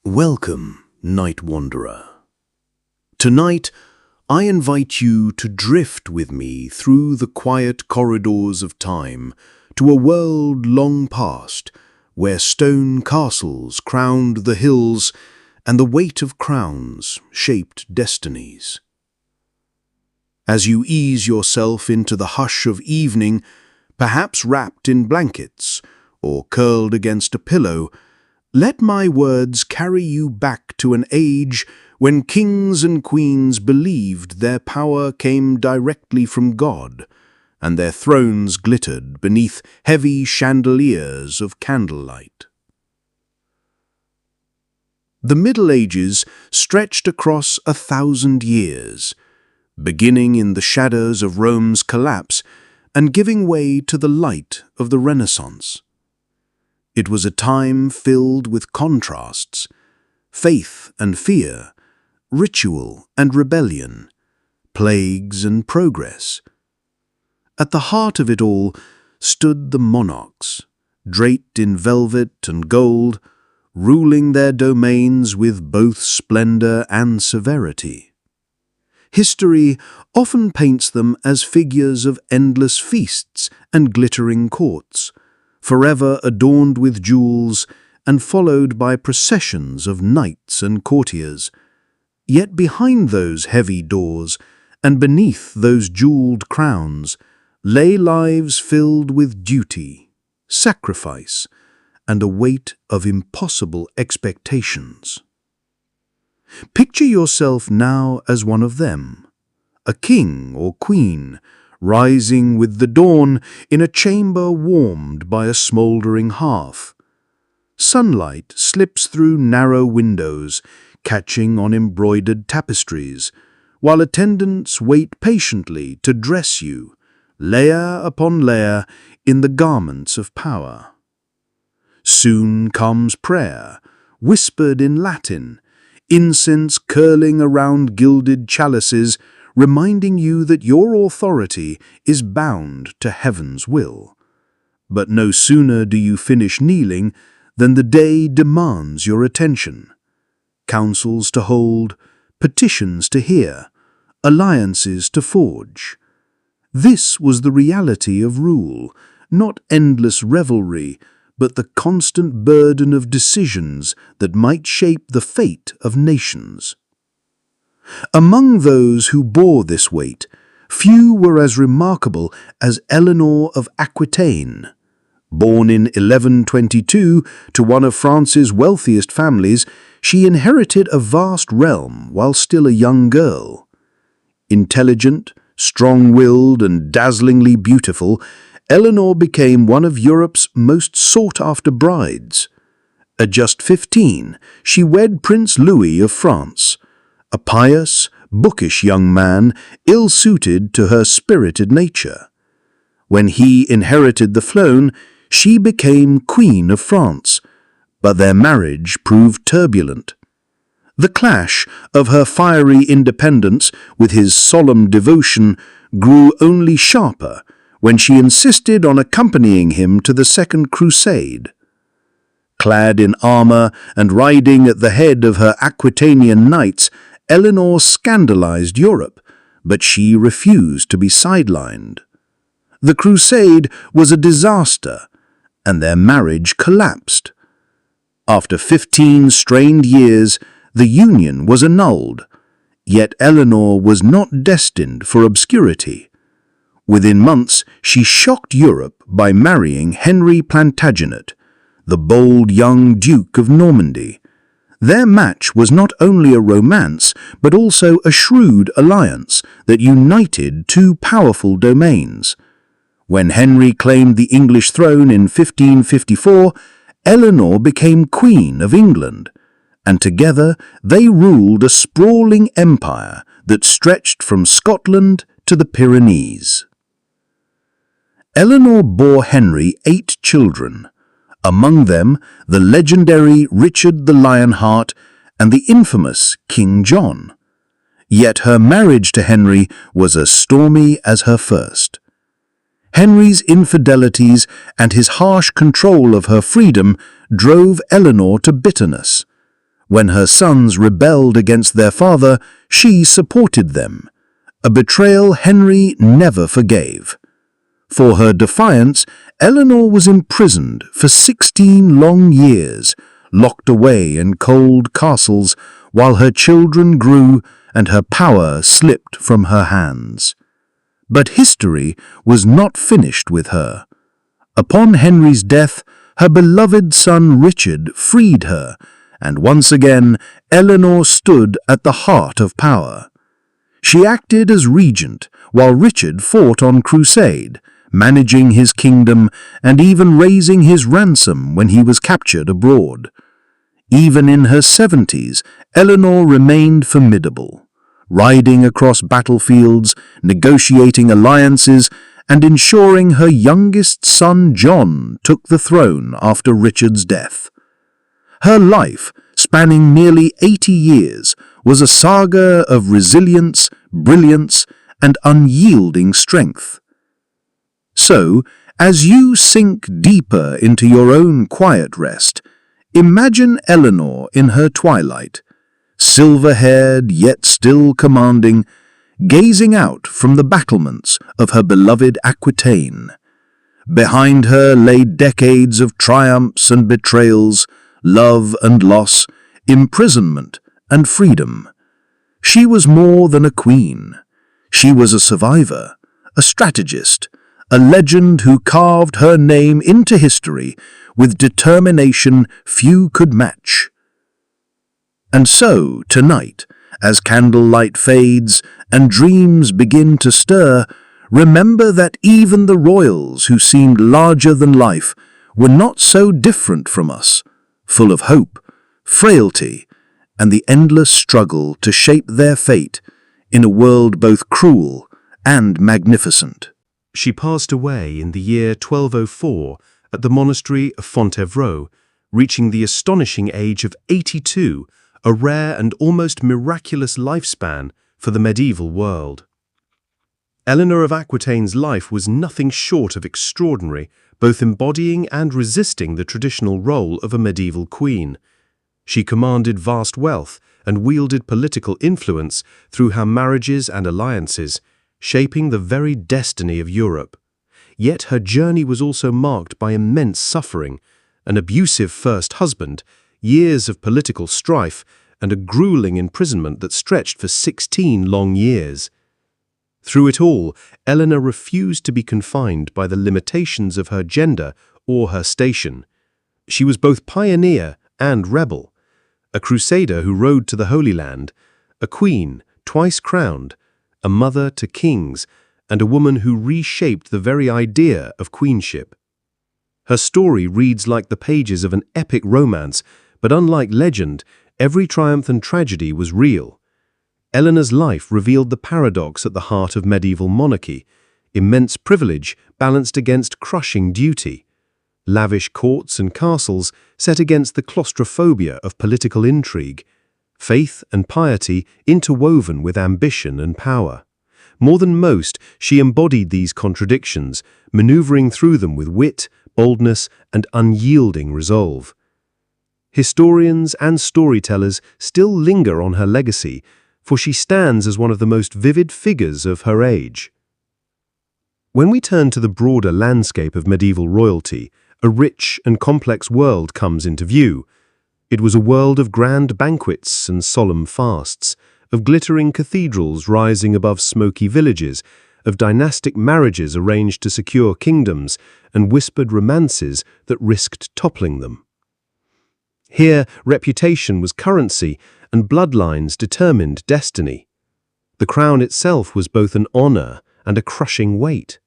Welcome, Night Wanderer. Tonight, I invite you to drift with me through the quiet corridors of time to a world long past, where stone castles crowned the hills and the weight of crowns shaped destinies. As you ease yourself into the hush of evening, perhaps wrapped in blankets or curled against a pillow, let my words carry you back to an age when kings and queens believed their power came directly from God, and their thrones glittered beneath heavy chandeliers of candlelight. The Middle Ages stretched across 1,000 years, beginning in the shadows of Rome's collapse and giving way to the light of the Renaissance. It was a time filled with contrasts, faith and fear, ritual and rebellion, plagues and progress. At the heart of it all stood the monarchs, draped in velvet and gold, ruling their domains with both splendor and severity. History often paints them as figures of endless feasts and glittering courts, forever adorned with jewels and followed by processions of knights and courtiers. Yet behind those heavy doors and beneath those jeweled crowns lay lives filled with duty, sacrifice, and a weight of impossible expectations. Picture yourself now as one of them, a king or queen, rising with the dawn in a chamber warmed by a smouldering hearth. Sunlight slips through narrow windows, catching on embroidered tapestries, while attendants wait patiently to dress you, layer upon layer, in the garments of power. Soon comes prayer, whispered in Latin, incense curling around gilded chalices, reminding you that your authority is bound to heaven's will. But no sooner do you finish kneeling than the day demands your attention. Councils to hold, petitions to hear, alliances to forge. This was the reality of rule, not endless revelry, but the constant burden of decisions that might shape the fate of nations. Among those who bore this weight, few were as remarkable as Eleanor of Aquitaine. Born in 1122 to one of France's wealthiest families, she inherited a vast realm while still a young girl. Intelligent, strong-willed, and dazzlingly beautiful, Eleanor became one of Europe's most sought-after brides. At just 15, she wed Prince Louis of France, a pious, bookish young man ill-suited to her spirited nature. When he inherited the throne, she became Queen of France, but their marriage proved turbulent. The clash of her fiery independence with his solemn devotion grew only sharper when she insisted on accompanying him to the Second Crusade. Clad in armor and riding at the head of her Aquitanian knights, Eleanor scandalized Europe, but she refused to be sidelined. The crusade was a disaster, and their marriage collapsed. After 15 strained years, the union was annulled, yet Eleanor was not destined for obscurity. Within months, she shocked Europe by marrying Henry Plantagenet, the bold young Duke of Normandy. Their match was not only a romance, but also a shrewd alliance that united two powerful domains. When Henry claimed the English throne in 1554, Eleanor became Queen of England, and together they ruled a sprawling empire that stretched from Scotland to the Pyrenees. Eleanor bore Henry 8 children, among them the legendary Richard the Lionheart and the infamous King John. Yet her marriage to Henry was as stormy as her first. Henry's infidelities and his harsh control of her freedom drove Eleanor to bitterness. When her sons rebelled against their father, she supported them, a betrayal Henry never forgave. For her defiance, Eleanor was imprisoned for 16 long years, locked away in cold castles while her children grew and her power slipped from her hands. But history was not finished with her. Upon Henry's death, her beloved son Richard freed her, and once again Eleanor stood at the heart of power. She acted as regent while Richard fought on crusade, managing his kingdom and even raising his ransom when he was captured abroad. Even in her 70s, Eleanor remained formidable, riding across battlefields, negotiating alliances, and ensuring her youngest son John took the throne after Richard's death. Her life, spanning nearly 80 years, was a saga of resilience, brilliance, and unyielding strength. So, as you sink deeper into your own quiet rest, imagine Eleanor in her twilight, silver-haired yet still commanding, gazing out from the battlements of her beloved Aquitaine. Behind her lay decades of triumphs and betrayals, love and loss, imprisonment and freedom. She was more than a queen. She was a survivor, a strategist, a legend who carved her name into history with determination few could match. And so, tonight, as candlelight fades and dreams begin to stir, remember that even the royals who seemed larger than life were not so different from us, full of hope, frailty, and the endless struggle to shape their fate in a world both cruel and magnificent. She passed away in the year 1204 at the monastery of Fontevraud, reaching the astonishing age of 82, a rare and almost miraculous lifespan for the medieval world. Eleanor of Aquitaine's life was nothing short of extraordinary, both embodying and resisting the traditional role of a medieval queen. She commanded vast wealth and wielded political influence through her marriages and alliances, shaping the very destiny of Europe. Yet her journey was also marked by immense suffering, an abusive first husband, years of political strife, and a grueling imprisonment that stretched for 16 long years. Through it all, Eleanor refused to be confined by the limitations of her gender or her station. She was both pioneer and rebel, a crusader who rode to the Holy Land, a queen twice crowned, a mother to kings, and a woman who reshaped the very idea of queenship. Her story reads like the pages of an epic romance, but unlike legend, every triumph and tragedy was real. Eleanor's life revealed the paradox at the heart of medieval monarchy, immense privilege balanced against crushing duty, lavish courts and castles set against the claustrophobia of political intrigue, faith and piety interwoven with ambition and power. More than most, she embodied these contradictions, maneuvering through them with wit, boldness, and unyielding resolve. Historians and storytellers still linger on her legacy, for she stands as one of the most vivid figures of her age. When we turn to the broader landscape of medieval royalty, a rich and complex world comes into view. It was a world of grand banquets and solemn fasts, of glittering cathedrals rising above smoky villages, of dynastic marriages arranged to secure kingdoms, and whispered romances that risked toppling them. Here, reputation was currency, and bloodlines determined destiny. The crown itself was both an honor and a crushing weight.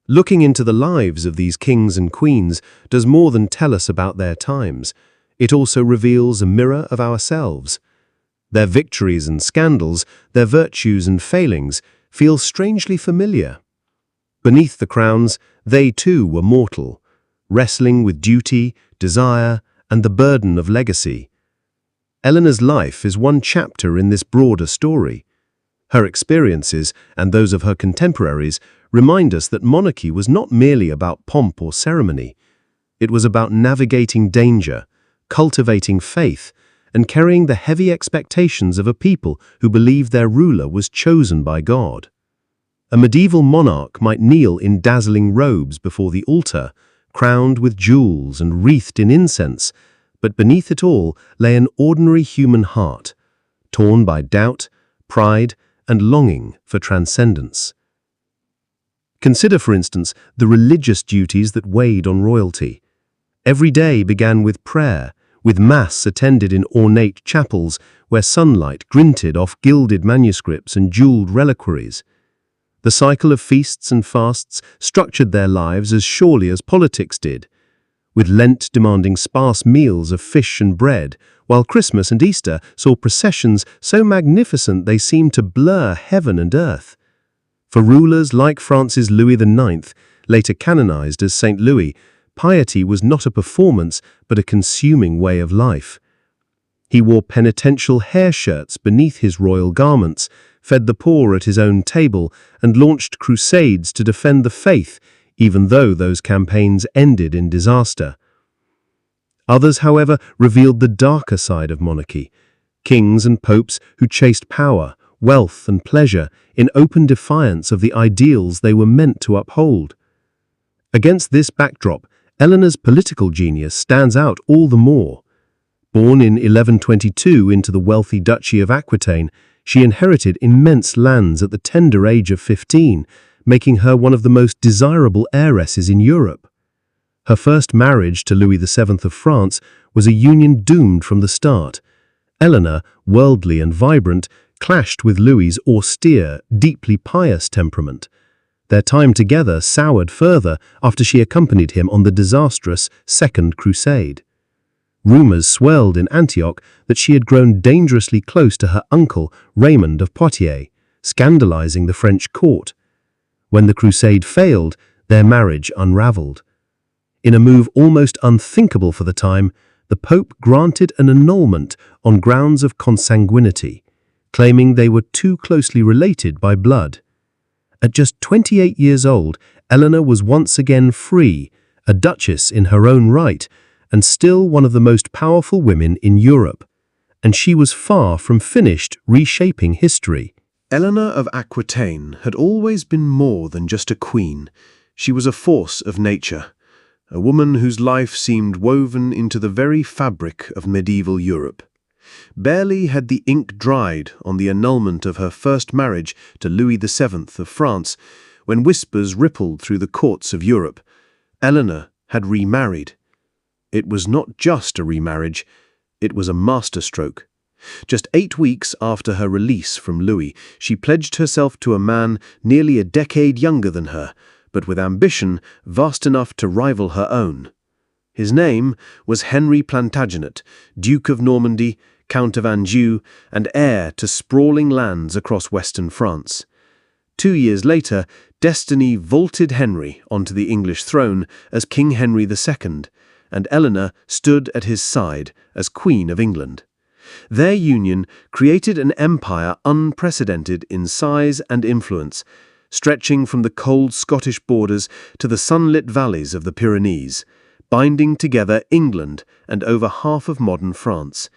Looking into the lives of these kings and queens does more than tell us about their times. It also reveals a mirror of ourselves. Their victories and scandals, their virtues and failings, feel strangely familiar. Beneath the crowns, they too were mortal, wrestling with duty, desire, and the burden of legacy. Eleanor's life is one chapter in this broader story. Her experiences, and those of her contemporaries, remind us that monarchy was not merely about pomp or ceremony. It was about navigating danger, cultivating faith, and carrying the heavy expectations of a people who believed their ruler was chosen by God. A medieval monarch might kneel in dazzling robes before the altar, crowned with jewels and wreathed in incense, but beneath it all lay an ordinary human heart, torn by doubt, pride, and longing for transcendence. Consider, for instance, the religious duties that weighed on royalty. Every day began with prayer, with mass attended in ornate chapels where sunlight glinted off gilded manuscripts and jeweled reliquaries. The cycle of feasts and fasts structured their lives as surely as politics did, with Lent demanding sparse meals of fish and bread, while Christmas and Easter saw processions so magnificent they seemed to blur heaven and earth. For rulers like France's Louis IX, later canonized as Saint Louis, piety was not a performance but a consuming way of life. He wore penitential hair shirts beneath his royal garments, fed the poor at his own table, and launched crusades to defend the faith, even though those campaigns ended in disaster. Others, however, revealed the darker side of monarchy, kings and popes who chased power, wealth, and pleasure in open defiance of the ideals they were meant to uphold. Against this backdrop, Eleanor's political genius stands out all the more. Born in 1122 into the wealthy Duchy of Aquitaine, she inherited immense lands at the tender age of 15, making her one of the most desirable heiresses in Europe. Her first marriage to Louis VII of France was a union doomed from the start. Eleanor, worldly and vibrant, clashed with Louis's austere, deeply pious temperament. Their time together soured further after she accompanied him on the disastrous Second Crusade. Rumors swelled in Antioch that she had grown dangerously close to her uncle, Raymond of Poitiers, scandalizing the French court. When the crusade failed, their marriage unraveled. In a move almost unthinkable for the time, the Pope granted an annulment on grounds of consanguinity, claiming they were too closely related by blood. At just 28 years old, Eleanor was once again free, a duchess in her own right, and still one of the most powerful women in Europe. And she was far from finished reshaping history. Eleanor of Aquitaine had always been more than just a queen. She was a force of nature, a woman whose life seemed woven into the very fabric of medieval Europe. Barely had the ink dried on the annulment of her first marriage to Louis VII of France, when whispers rippled through the courts of Europe. Eleanor had remarried. It was not just a remarriage, it was a masterstroke. Just 8 weeks after her release from Louis, she pledged herself to a man nearly a decade younger than her, but with ambition vast enough to rival her own. His name was Henry Plantagenet, Duke of Normandy, Count of Anjou, and heir to sprawling lands across western France. 2 years later, destiny vaulted Henry onto the English throne as King Henry II, and Eleanor stood at his side as Queen of England. Their union created an empire unprecedented in size and influence, stretching from the cold Scottish borders to the sunlit valleys of the Pyrenees, binding together England and over half of modern France.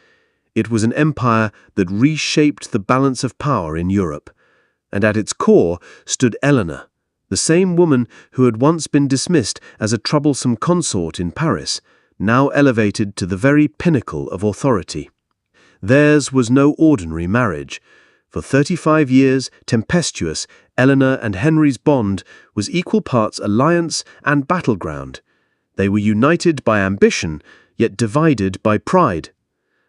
It was an empire that reshaped the balance of power in Europe, and at its core stood Eleanor, the same woman who had once been dismissed as a troublesome consort in Paris, now elevated to the very pinnacle of authority. Theirs was no ordinary marriage. For 35 years, tempestuous, Eleanor and Henry's bond was equal parts alliance and battleground. They were united by ambition, yet divided by pride.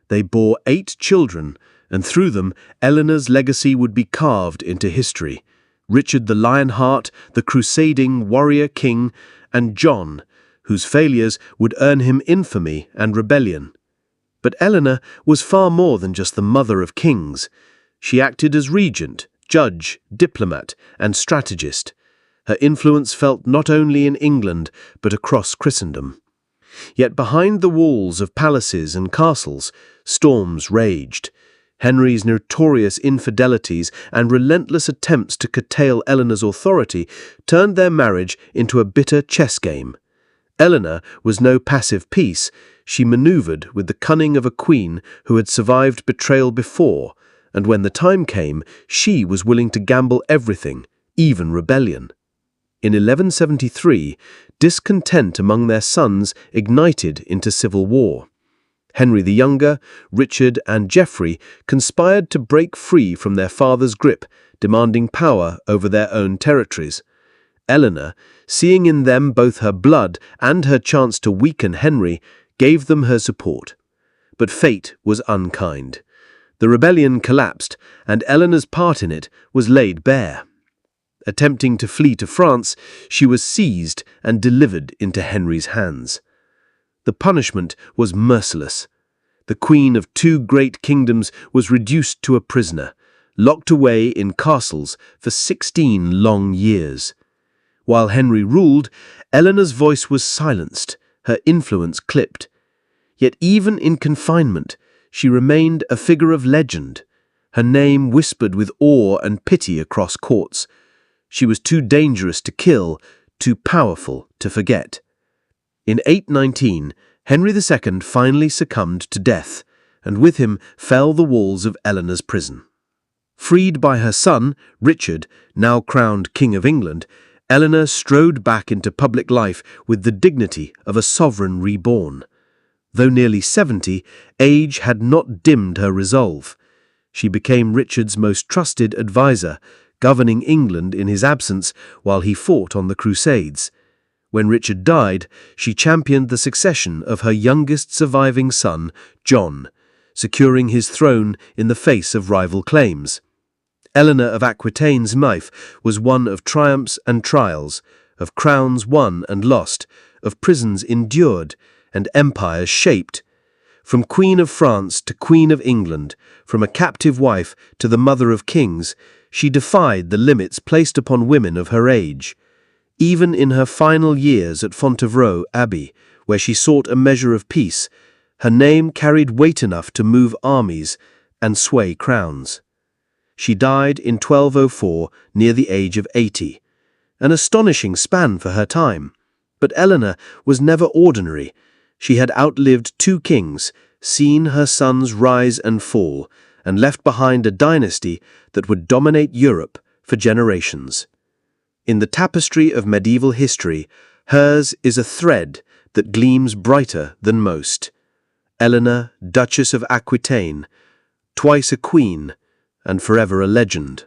They bore 8 children, and through them, Eleanor's legacy would be carved into history. Richard the Lionheart, the crusading warrior king, and John, whose failures would earn him infamy and rebellion. But Eleanor was far more than just the mother of kings. She acted as regent, judge, diplomat, and strategist. Her influence felt not only in England, but across Christendom. Yet behind the walls of palaces and castles, storms raged. Henry's notorious infidelities and relentless attempts to curtail Eleanor's authority turned their marriage into a bitter chess game. Eleanor was no passive piece. She maneuvered with the cunning of a queen who had survived betrayal before, and when the time came, she was willing to gamble everything, even rebellion. In 1173, discontent among their sons ignited into civil war. Henry the Younger, Richard, and Geoffrey conspired to break free from their father's grip, demanding power over their own territories. Eleanor, seeing in them both her blood and her chance to weaken Henry, gave them her support. But fate was unkind. The rebellion collapsed, and Eleanor's part in it was laid bare. Attempting to flee to France, she was seized and delivered into Henry's hands. The punishment was merciless. The queen of two great kingdoms was reduced to a prisoner, locked away in castles for 16 long years. While Henry ruled, Eleanor's voice was silenced, her influence clipped. Yet even in confinement, she remained a figure of legend, her name whispered with awe and pity across courts. She was too dangerous to kill, too powerful to forget. In 819, Henry II finally succumbed to death, and with him fell the walls of Eleanor's prison. Freed by her son, Richard, now crowned King of England, Eleanor strode back into public life with the dignity of a sovereign reborn. Though nearly 70, age had not dimmed her resolve. She became Richard's most trusted advisor, governing England in his absence while he fought on the Crusades. When Richard died, she championed the succession of her youngest surviving son, John, securing his throne in the face of rival claims. Eleanor of Aquitaine's life was one of triumphs and trials, of crowns won and lost, of prisons endured, and empires shaped. From Queen of France to Queen of England, from a captive wife to the mother of kings, she defied the limits placed upon women of her age. Even in her final years at Fontevraud Abbey, where she sought a measure of peace, her name carried weight enough to move armies and sway crowns. She died in 1204 near the age of 80, an astonishing span for her time. But Eleanor was never ordinary. She had outlived two kings, seen her sons rise and fall, and left behind a dynasty that would dominate Europe for generations. In the tapestry of medieval history, hers is a thread that gleams brighter than most. Eleanor, Duchess of Aquitaine, twice a queen, and forever a legend.